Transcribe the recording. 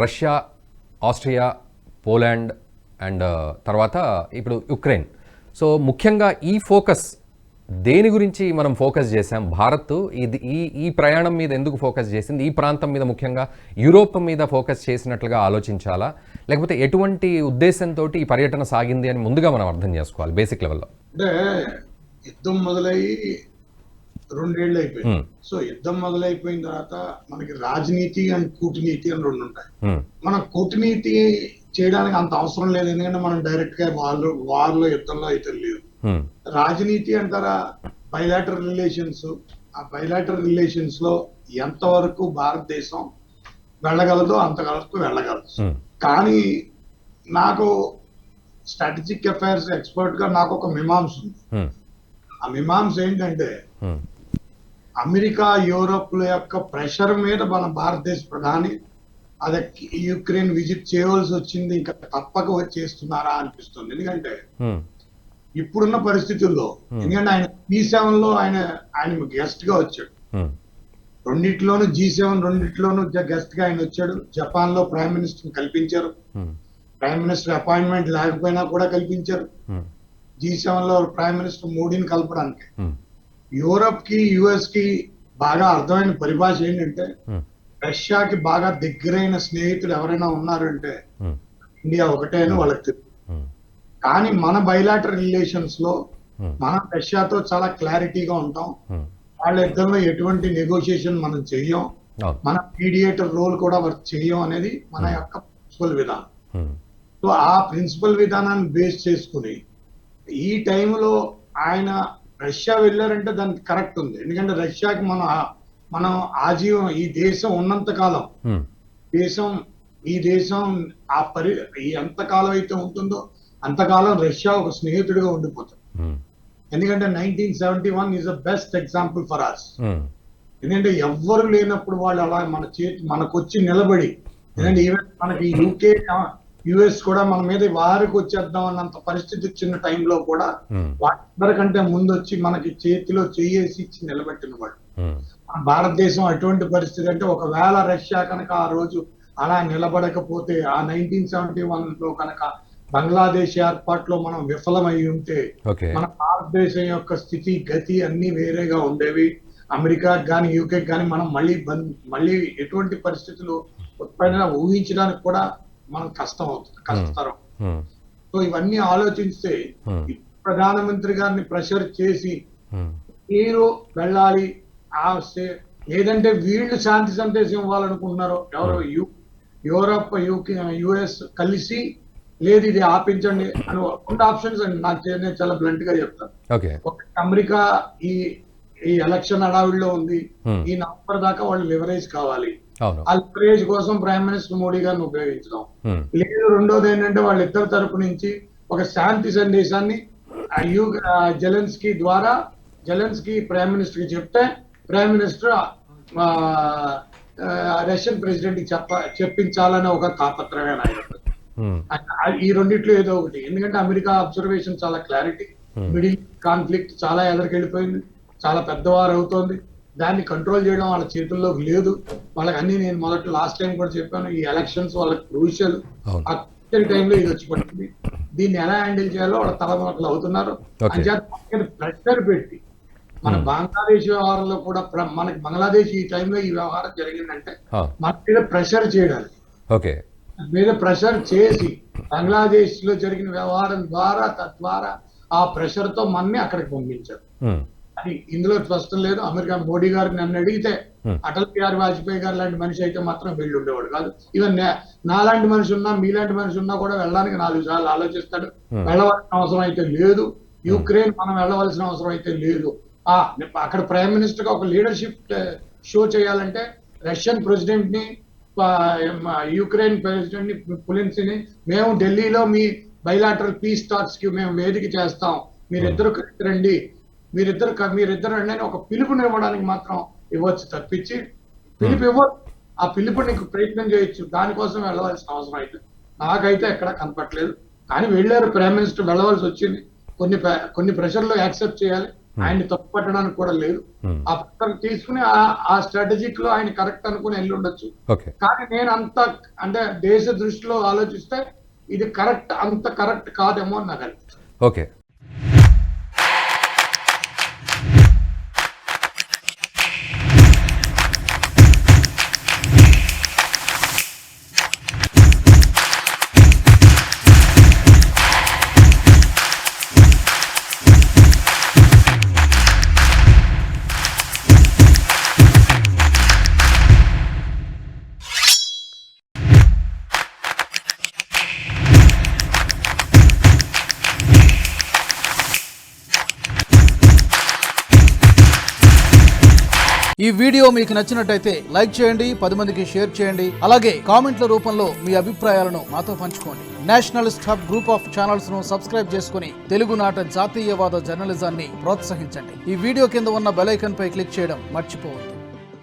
Russia, Austria, Poland and తర్వాత ఇప్పుడు Ukraine. So ముఖ్యంగా ఈ ఫోకస్ దేని గురించి మనం ఫోకస్ చేసాం? భారత్ ఇది ఈ ప్రయాణం మీద ఎందుకు ఫోకస్ చేసింది? ఈ ప్రాంతం మీద ముఖ్యంగా యూరోప్ మీద ఫోకస్ చేసినట్లుగా ఆలోచించాలా, లేకపోతే ఎటువంటి ఉద్దేశంతో ఈ పర్యటన సాగింది అని ముందుగా మనం అర్థం చేసుకోవాలి బేసిక్ లెవెల్లో. అంటే యుద్ధం మొదలయ్యి 2 ఏళ్ళు అయిపోయింది. సో యుద్ధం మొదలైపోయిన తర్వాత మనకి రాజనీతి అండ్ కూటనీతి అని 2 ఉంటాయి. మనం కూటనీతి చేయడానికి అంత అవసరం లేదు, ఎందుకంటే మనం డైరెక్ట్ గా వార్లో యుద్ధంలో అయితే లేదు. రాజనీతి అంటారా, బైలాటరల్ రిలేషన్స్. ఆ బైలాటరల్ రిలేషన్స్ లో ఎంతవరకు భారతదేశం వెళ్ళగలదో అంతవరకు వెళ్ళగలదు. కానీ నాకు స్ట్రాటజిక్ అఫైర్స్ ఎక్స్పర్ట్ గా నాకు ఒక మీమాంస ఉంది. ఆ మీమాంస ఏంటంటే అమెరికా, యూరోప్ల యొక్క ప్రెషర్ మీద మన భారతదేశ ప్రధాని అదే యుక్రెయిన్ విజిట్ చేయవలసి వచ్చింది, ఇంకా తప్పక చేస్తున్నారా అనిపిస్తుంది. ఎందుకంటే ఇప్పుడున్న పరిస్థితుల్లో, ఎందుకంటే ఆయన G7 లో ఆయన గెస్ట్ గా వచ్చాడు. రెండిట్లోనూ G7 రెండిట్లోనూ గెస్ట్ గా ఆయన వచ్చాడు. జపాన్ లో ప్రైమ్ మినిస్టర్ కల్పించారు, ప్రైమ్ మినిస్టర్ అపాయింట్మెంట్ లేకపోయినా కూడా కల్పించారు. G7 లో ప్రైమ్ మినిస్టర్ మోడీని కలపడానికి. యూరప్ కి, యుఎస్ కి బాగా అర్థమైన పరిభాష ఏంటంటే రష్యాకి బాగా దగ్గరైన స్నేహితులు ఎవరైనా ఉన్నారంటే ఇండియా ఒకటే అని వాళ్ళకి తెలుసు. కానీ మన బైలాటరల్ రిలేషన్స్ లో మనం రష్యాతో చాలా క్లారిటీగా ఉంటాం. వాళ్ళ ఇద్దరిలో ఎటువంటి నెగోషియేషన్ మనం చెయ్యం, మన మీడియేటర్ రోల్ కూడా వర్క్ చెయ్యం అనేది మన యొక్క ప్రిన్సిపల్ విధానం. సో ఆ ప్రిన్సిపల్ విధానాన్ని బేస్ చేసుకుని ఈ టైంలో ఆయన రష్యా వెళ్ళారంటే దానికి కరెక్ట్ ఉంది. ఎందుకంటే రష్యాకి మనం ఆజీవం, ఈ దేశం ఉన్నంత కాలం ఈ దేశం ఎంతకాలం అయితే ఉంటుందో అంతకాలం రష్యా ఒక స్నేహితుడిగా ఉండిపోతుంది. ఎందుకంటే 1971 is the best example for us. ఎందుకంటే ఎవ్వరు లేనప్పుడు వాళ్ళు అలా మనకొచ్చి నిలబడి, ఎందుకంటే ఈవెన్ మనకి యూకే, యుఎస్ కూడా మన మీద వారికి వచ్చేద్దాం అన్నంత పరిస్థితి వచ్చిన టైంలో కూడా వాళ్ళందరికంటే ముందు వచ్చి మనకి చేతిలో చెయ్యేసి ఇచ్చి నిలబెట్టిన వాళ్ళు. మన భారతదేశం అటువంటి పరిస్థితి. అంటే ఒకవేళ రష్యా కనుక ఆ రోజు అలా నిలబడకపోతే, ఆ 1971 లో కనుక బంగ్లాదేశ్ ఏర్పాటులో మనం విఫలమై ఉంటే మన భారతదేశం యొక్క స్థితి గతి అన్ని వేరేగా ఉండేవి. అమెరికా కానీ యూకే కానీ మనం మళ్ళీ ఎటువంటి పరిస్థితులు ఉత్పన్న ఊహించడానికి కూడా మనం కష్టతరం. సో ఇవన్నీ ఆలోచిస్తే ప్రధానమంత్రి గారిని ప్రెషర్ చేసి మీరు వెళ్ళాలి, లేదంటే వీళ్ళు శాంతి సందేశం ఇవ్వాలనుకుంటున్నారు ఎవరు, యూరప్, యుఎస్ కలిసి లేదు ఇది ఆపించండి అని 2 ఆప్షన్స్ అండి. నేను చాలా బ్లంట్ గా చెప్తాను. ఒకటి, అమెరికా ఈ ఎలక్షన్ హడావిడిలో ఉంది, ఈ నవంబర్ దాకా వాళ్ళు లివరేజ్ కావాలి, ఆ లివరేజ్ కోసం ప్రైమ్ మినిస్టర్ మోడీ గారిని ఉపయోగించడం. లేదు, రెండోది ఏంటంటే వాళ్ళిద్దరి తరపు నుంచి ఒక శాంతి సందేశాన్ని జెలెన్స్కీ ప్రైమ్ మినిస్టర్ కి చెప్తే ప్రైమ్ మినిస్టర్ రష్యన్ ప్రెసిడెంట్ కి చెప్పించాలనే ఒక తాపత్రమైన ఈ రెండిట్లో ఏదో ఒకటి. ఎందుకంటే అమెరికా అబ్జర్వేషన్ చాలా క్లారిటీ, మిడిల్ కాన్ఫ్లిక్ట్ చాలా ఎదరికెళ్ళిపోయింది, చాలా పెద్దవారు అవుతోంది, దాన్ని కంట్రోల్ చేయడం వాళ్ళ చేతుల్లోకి లేదు. వాళ్ళకి అన్ని, నేను లాస్ట్ టైం కూడా చెప్పాను, ఈ ఎలక్షన్స్ వాళ్ళకి క్రూషియల్. ఆ టైంలో ఇది వచ్చి పడుతుంది, దీన్ని ఎలా హ్యాండిల్ చేయాలో వాళ్ళ తలమునకలు అవుతున్నారు. అంచేత ప్రెషర్ పెట్టి మన బంగ్లాదేశ్ వ్యవహారంలో కూడా, మనకి బంగ్లాదేశ్ ఈ టైంలో ఈ వ్యవహారం జరిగిందంటే మన మీద ప్రెషర్ చేయడానికి, మీద ప్రెషర్ చేసి బంగ్లాదేశ్ లో జరిగిన వ్యవహారం ద్వారా తద్వారా ఆ ప్రెషర్ తో మనని అక్కడికి పంపించారు. అది ఇందులో స్పష్టం లేదు. అమెరికా మోడీ గారికి నన్ను అడిగితే అటల్ బిహారీ వాజ్పేయి గారు లాంటి మనిషి అయితే మాత్రం వెళ్ళి ఉండేవాడు కాదు. ఈవెన్ నాలాంటి మనిషి ఉన్నా, మీలాంటి మనిషి ఉన్నా కూడా వెళ్ళడానికి 4 సార్లు ఆలోచిస్తాడు. వెళ్ళవలసిన అవసరం అయితే లేదు, యుక్రెయిన్ మనం వెళ్ళవలసిన అవసరం అయితే లేదు. అక్కడ ప్రైమ్ మినిస్టర్ గా ఒక లీడర్షిప్ షో చేయాలంటే రష్యన్ ప్రెసిడెంట్ ని, యుక్రెయిన్ ప్రెసిడెంట్ ని, పులిన్స్ని, మేము ఢిల్లీలో మీ బైలాటరల్ పీస్ టాక్స్ కి మేము వేదిక చేస్తాం, మీరిద్దరు రండి, మీరిద్దరు రండి అని ఒక పిలుపునివ్వడానికి మాత్రం ఇవ్వచ్చు తప్పించి, పిలుపు ఇవ్వరు. ఆ పిలుపు నీకు ప్రయత్నం చేయొచ్చు, దానికోసం వెళ్ళవలసిన అవసరం అయితే నాకైతే ఎక్కడ కనపట్లేదు. కానీ వెళ్ళారు, ప్రైమ్ మినిస్టర్ వెళ్ళవలసి వచ్చింది, కొన్ని ప్రెషర్లు యాక్సెప్ట్ చేయాలి. ఆయన తప్పు పట్టడానికి కూడా లేదు. ఆ పక్కన తీసుకుని ఆ స్ట్రాటజిక్ లో ఆయన కరెక్ట్ అనుకుని వెళ్ళి ఉండొచ్చు. కానీ నేను అంటే దేశ దృష్టిలో ఆలోచిస్తే ఇది అంత కరెక్ట్ కాదేమో అని నాకు అనిపిస్తుంది. ఓకే. ఈ వీడియో మీకు నచ్చినట్టయితే లైక్ చేయండి, 10 మందికి షేర్ చేయండి. అలాగే కామెంట్ల రూపంలో మీ అభిప్రాయాలను మాతో పంచుకోండి. Nationalist hub group of channels ను సబ్స్క్రైబ్ చేసుకుని తెలుగునాట జాతీయవాద జర్నలిజాన్ని ప్రోత్సహించండి. ఈ వీడియో కింద ఉన్న బెల్ ఐకాన్ పై క్లిక్ చేయడం మర్చిపోవద్దు.